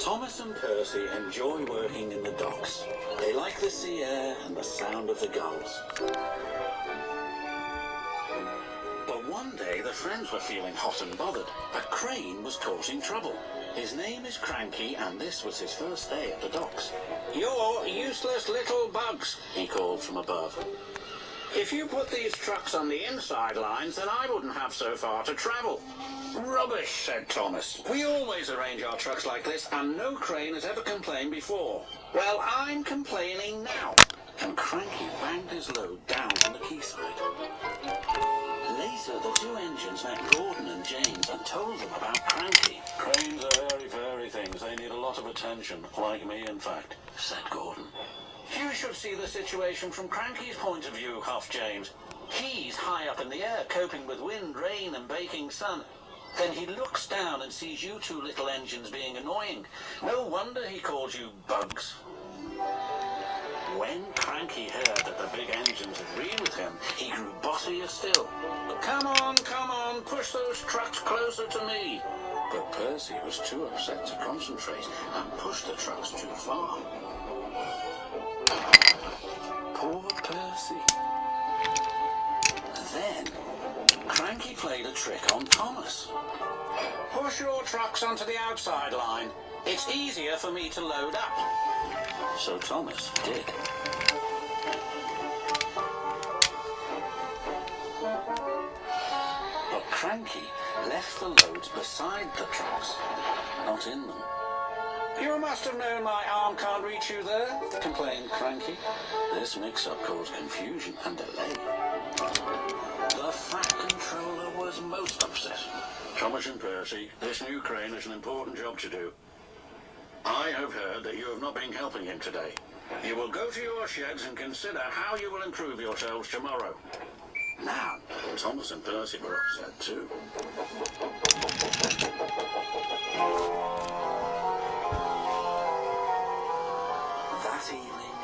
Thomas and Percy enjoy working in the docks. They like the sea air and the sound of the gulls. But one day the friends were feeling hot and bothered. A crane was causing trouble. His name is Cranky, and this was his first day at the docks. "You're useless little bugs," he called from above. "If you put these trucks on the inside lines, then I wouldn't have so far to travel." "Rubbish," said Thomas. "We always arrange our trucks like this, and no crane has ever complained before." "Well, I'm complaining now." And Cranky banged his load down on the quayside. Later, the two engines met Gordon and James and told them about Cranky. "Cranes are very furry things. They need a lot of attention, like me, in fact," said Gordon. "You should see the situation from Cranky's point of view," huffed James. "He's high up in the air, coping with wind, rain, and baking sun. Then he looks down and sees you two little engines being annoying. No wonder he calls you bugs." When Cranky heard that the big engines agreed with him, he grew bossier still. Come on, push those trucks closer to me." But Percy was too upset to concentrate and pushed the trucks too far. Poor Percy. Then, Cranky played a trick on Thomas. "Push your trucks onto the outside line. It's easier for me to load up." So Thomas did. But Cranky left the loads beside the trucks, not in them. "You must have known my arm can't reach you there," complained Cranky. This mix-up caused confusion and delay. The Fat Controller was most upset. "Thomas and Percy, this new crane has an important job to do. I have heard that you have not been helping him today. You will go to your sheds and consider how you will improve yourselves tomorrow." Now, Thomas and Percy were upset too. That evening,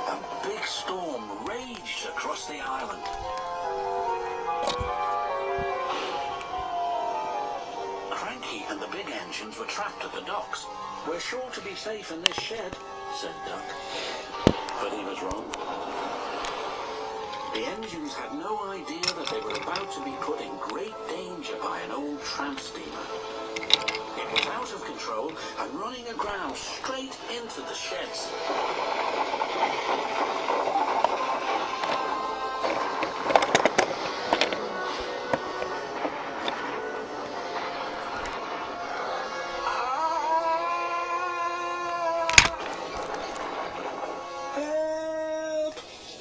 a big storm raged across the island. Cranky and the big engines were trapped at the docks. "We're sure to be safe in this shed," said Duck. But he was wrong. The engines had no idea that they were about to be put in great danger by an old tramp steamer. It was out of control and running aground straight into the sheds.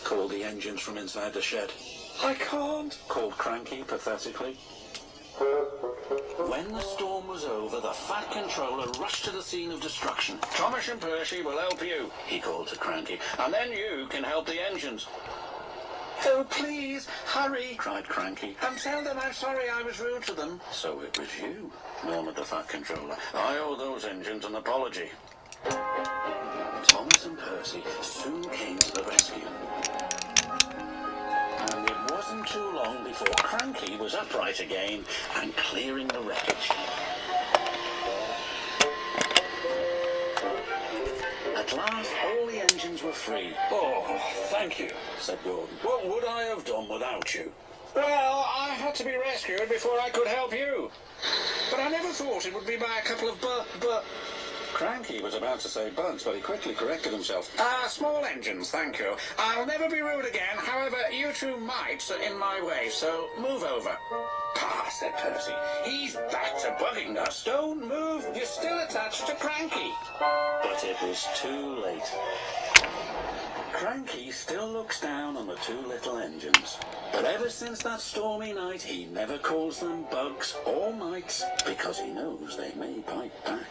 Called the engines from inside the shed. "I can't," called Cranky pathetically. When the storm was over, the Fat Controller rushed to the scene of destruction. "Thomas and Percy will help you," he called to Cranky, "and then you can help the engines." "Oh, please, hurry," cried Cranky, "and tell them I'm sorry I was rude to them." "So it was you," murmured the Fat Controller. "I owe those engines an apology." Thomas and Percy soon came to the rescue. And it wasn't too long before Cranky was upright again and clearing the wreckage. At last, all the engines were free. "Oh, thank you," said Gordon. "What would I have done without you?" "Well, I had to be rescued before I could help you. But I never thought it would be by a couple of Cranky was about to say bugs, but he quickly corrected himself. "Small engines, thank you. I'll never be rude again. However, you two mites are in my way, so move over." "Pah," said Percy. "He's back to bugging us." "Don't move. You're still attached to Cranky." But it was too late. Cranky still looks down on the two little engines. But ever since that stormy night, he never calls them bugs or mites, because he knows they may bite back.